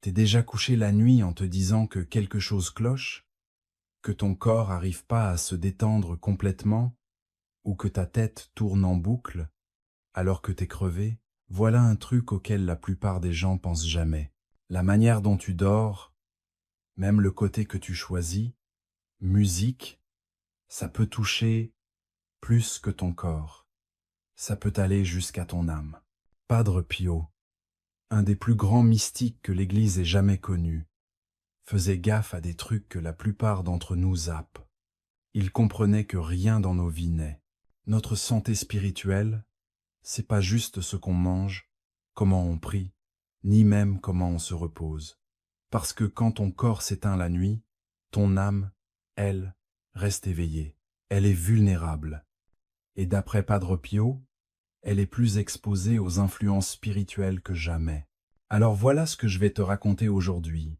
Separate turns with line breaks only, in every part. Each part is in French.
T'es déjà couché la nuit en te disant que quelque chose cloche, que ton corps n'arrive pas à se détendre complètement, ou que ta tête tourne en boucle alors que t'es crevé? Voilà un truc auquel la plupart des gens pensent jamais. La manière dont tu dors, même le côté que tu choisis, musique, ça peut toucher plus que ton corps. Ça peut aller jusqu'à ton âme. Padre Pio, un des plus grands mystiques que l'Église ait jamais connu, faisait gaffe à des trucs que la plupart d'entre nous zappent. Il comprenait que rien dans nos vies n'est. Notre santé spirituelle, c'est pas juste ce qu'on mange, comment on prie, ni même comment on se repose. Parce que quand ton corps s'éteint la nuit, ton âme, elle, reste éveillée. Elle est vulnérable. Et d'après Padre Pio, elle est plus exposée aux influences spirituelles que jamais. Alors voilà ce que je vais te raconter aujourd'hui.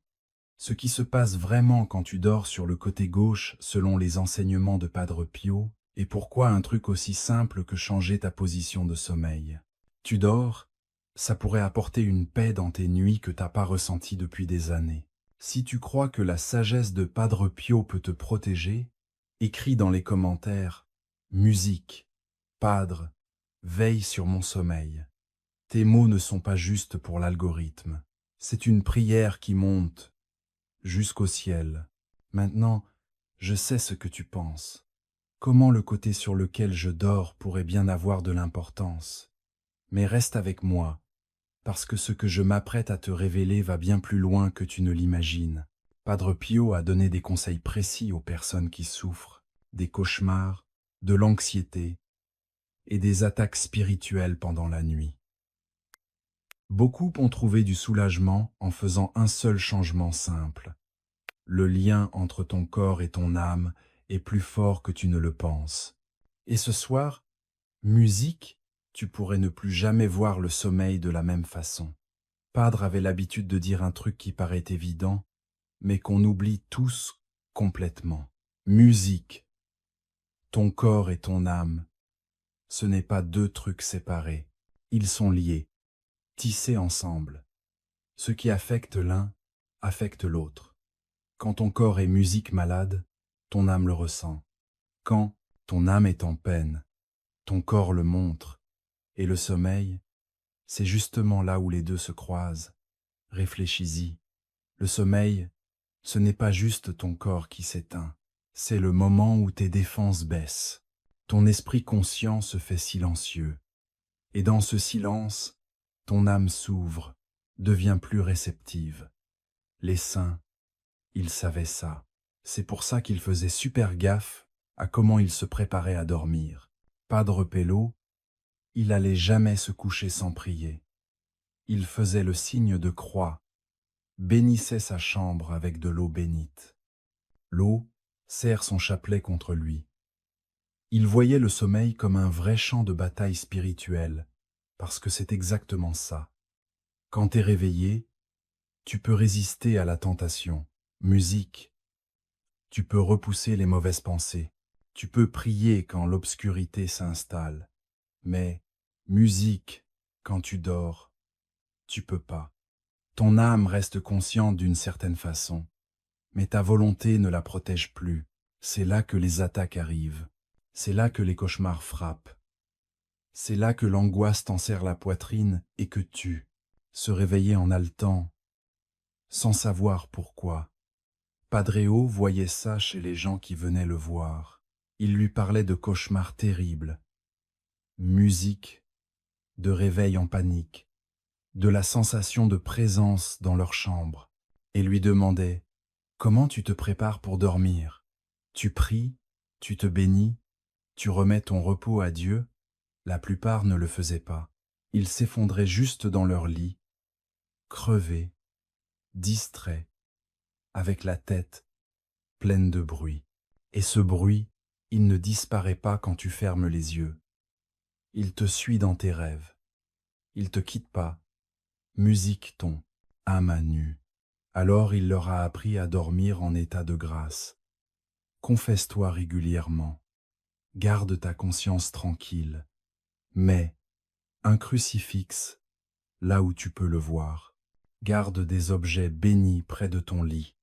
Ce qui se passe vraiment quand tu dors sur le côté gauche selon les enseignements de Padre Pio, et pourquoi un truc aussi simple que changer ta position de sommeil. Tu dors, ça pourrait apporter une paix dans tes nuits que t'as pas ressentie depuis des années. Si tu crois que la sagesse de Padre Pio peut te protéger, écris dans les commentaires « Musique, Padre, veille sur mon sommeil ». Tes mots ne sont pas justes pour l'algorithme. C'est une prière qui monte jusqu'au ciel. Maintenant, je sais ce que tu penses. Comment le côté sur lequel je dors pourrait bien avoir de l'importance? Mais reste avec moi, parce que ce que je m'apprête à te révéler va bien plus loin que tu ne l'imagines. Padre Pio a donné des conseils précis aux personnes qui souffrent des cauchemars, de l'anxiété et des attaques spirituelles pendant la nuit. Beaucoup ont trouvé du soulagement en faisant un seul changement simple. Le lien entre ton corps et ton âme est plus fort que tu ne le penses. Et ce soir, musique, tu pourrais ne plus jamais voir le sommeil de la même façon. Padre avait l'habitude de dire un truc qui paraît évident, mais qu'on oublie tous complètement. Musique, ton corps et ton âme, ce n'est pas deux trucs séparés. Ils sont liés, tissés ensemble. Ce qui affecte l'un affecte l'autre. Quand ton corps est musique malade, ton âme le ressent. Quand ton âme est en peine, ton corps le montre. Et le sommeil, c'est justement là où les deux se croisent. Réfléchis-y. Le sommeil, ce n'est pas juste ton corps qui s'éteint. C'est le moment où tes défenses baissent. Ton esprit conscient se fait silencieux. Et dans ce silence, ton âme s'ouvre, devient plus réceptive. Les saints, ils savaient ça. C'est pour ça qu'ils faisaient super gaffe à comment ils se préparaient à dormir. Padre Pello, il allait jamais se coucher sans prier. Il faisait le signe de croix, bénissait sa chambre avec de l'eau bénite. L'eau serre son chapelet contre lui. Il voyait le sommeil comme un vrai champ de bataille spirituelle, parce que c'est exactement ça. Quand t'es réveillé, tu peux résister à la tentation. Musique, tu peux repousser les mauvaises pensées. Tu peux prier quand l'obscurité s'installe. Mais, musique, quand tu dors, tu peux pas. Ton âme reste consciente d'une certaine façon, mais ta volonté ne la protège plus. C'est là que les attaques arrivent. C'est là que les cauchemars frappent. C'est là que l'angoisse t'enserre la poitrine et que tu, se réveiller en haletant, sans savoir pourquoi. Padreo voyait ça chez les gens qui venaient le voir. Il lui parlait de cauchemars terribles, musique, de réveil en panique, de la sensation de présence dans leur chambre, et lui demandait « Comment tu te prépares pour dormir? Tu pries, tu te bénis, tu remets ton repos à Dieu ?» La plupart ne le faisaient pas. Ils s'effondraient juste dans leur lit, crevés, distraits, avec la tête pleine de bruit. Et ce bruit, il ne disparaît pas quand tu fermes les yeux. Il te suit dans tes rêves. Il te quitte pas. Musique ton âme à nu. Alors il leur a appris à dormir en état de grâce. Confesse-toi régulièrement. Garde ta conscience tranquille. Mets un crucifix là où tu peux le voir. Garde des objets bénis près de ton lit.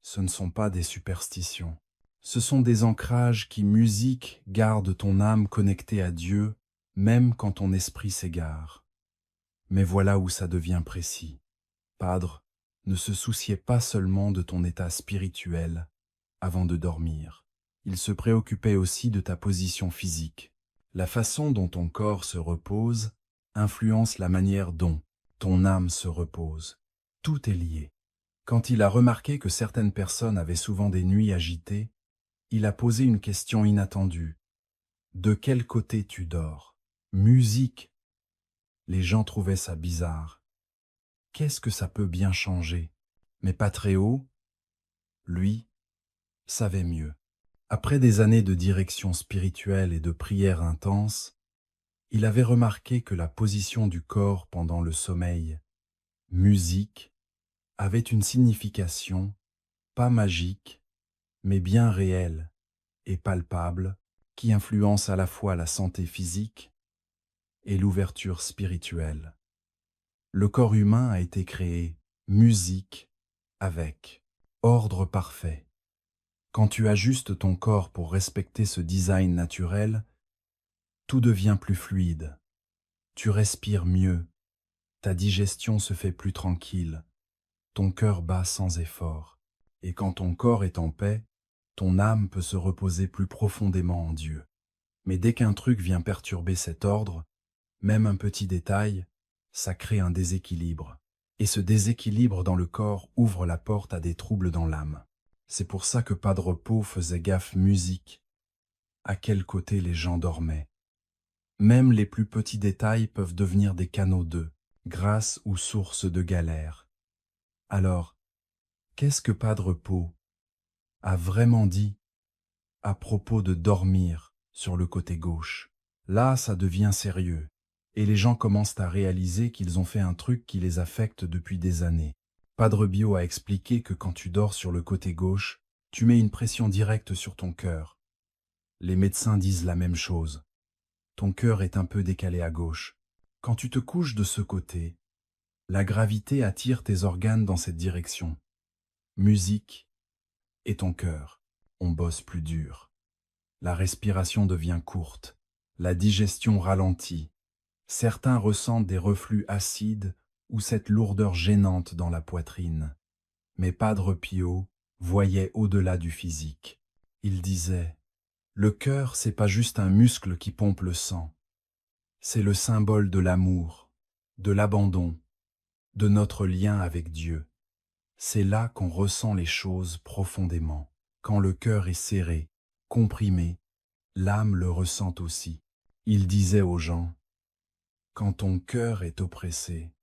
Ce ne sont pas des superstitions. Ce sont des ancrages qui, musique, gardent ton âme connectée à Dieu, même quand ton esprit s'égare. Mais voilà où ça devient précis. Padre ne se souciait pas seulement de ton état spirituel avant de dormir. Il se préoccupait aussi de ta position physique. La façon dont ton corps se repose influence la manière dont ton âme se repose. Tout est lié. Quand il a remarqué que certaines personnes avaient souvent des nuits agitées, il a posé une question inattendue. De quel côté tu dors? Musique. Les gens trouvaient ça bizarre. Qu'est-ce que ça peut bien changer? Mais pas très haut, lui, savait mieux. Après des années de direction spirituelle et de prière intense, il avait remarqué que la position du corps pendant le sommeil, musique, avait une signification, pas magique, mais bien réelle et palpable, qui influence à la fois la santé physique et l'ouverture spirituelle. Le corps humain a été créé, musique, avec ordre parfait. Quand tu ajustes ton corps pour respecter ce design naturel, tout devient plus fluide. Tu respires mieux, ta digestion se fait plus tranquille, ton cœur bat sans effort. Et quand ton corps est en paix, ton âme peut se reposer plus profondément en Dieu. Mais dès qu'un truc vient perturber cet ordre, même un petit détail, ça crée un déséquilibre. Et ce déséquilibre dans le corps ouvre la porte à des troubles dans l'âme. C'est pour ça que Padre Pio faisait gaffe musique. À quel côté les gens dormaient. Même les plus petits détails peuvent devenir des canaux de grâce ou source de galère. Alors, qu'est-ce que Padre Pio a vraiment dit à propos de dormir sur le côté gauche? Là, ça devient sérieux, et les gens commencent à réaliser qu'ils ont fait un truc qui les affecte depuis des années. Padre Pio a expliqué que quand tu dors sur le côté gauche, tu mets une pression directe sur ton cœur. Les médecins disent la même chose. Ton cœur est un peu décalé à gauche. Quand tu te couches de ce côté, la gravité attire tes organes dans cette direction. Musique et ton cœur, on bosse plus dur. La respiration devient courte, la digestion ralentit. Certains ressentent des reflux acides ou cette lourdeur gênante dans la poitrine. Mais Padre Pio voyait au-delà du physique. Il disait: le cœur, c'est pas juste un muscle qui pompe le sang. C'est le symbole de l'amour, de l'abandon, de notre lien avec Dieu. C'est là qu'on ressent les choses profondément. Quand le cœur est serré, comprimé, l'âme le ressent aussi. Il disait aux gens: quand ton cœur est oppressé,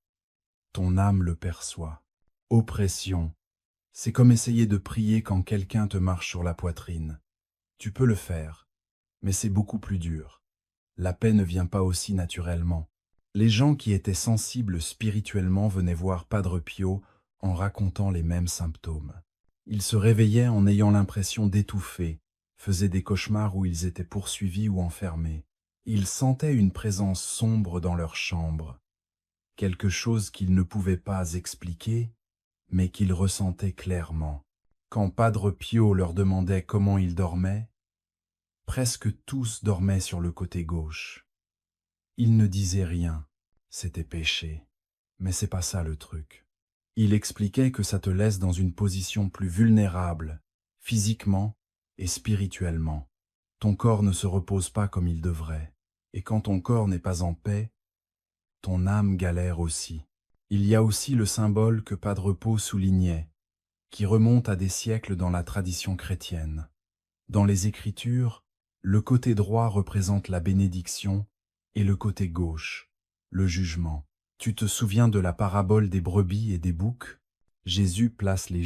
ton âme le perçoit. Oppression, c'est comme essayer de prier quand quelqu'un te marche sur la poitrine. Tu peux le faire, mais c'est beaucoup plus dur. La paix ne vient pas aussi naturellement. Les gens qui étaient sensibles spirituellement venaient voir Padre Pio en racontant les mêmes symptômes. Ils se réveillaient en ayant l'impression d'étouffer, faisaient des cauchemars où ils étaient poursuivis ou enfermés. Ils sentaient une présence sombre dans leur chambre, quelque chose qu'ils ne pouvaient pas expliquer, mais qu'ils ressentaient clairement. Quand Padre Pio leur demandait comment ils dormaient, presque tous dormaient sur le côté gauche. Ils ne disaient rien, c'était péché. Mais c'est pas ça le truc. Il expliquait que ça te laisse dans une position plus vulnérable, physiquement et spirituellement. Ton corps ne se repose pas comme il devrait. Et quand ton corps n'est pas en paix, ton âme galère aussi. Il y a aussi le symbole que Padre Pio soulignait, qui remonte à des siècles dans la tradition chrétienne. Dans les Écritures, le côté droit représente la bénédiction et le côté gauche, le jugement. Tu te souviens de la parabole des brebis et des boucs? Jésus place les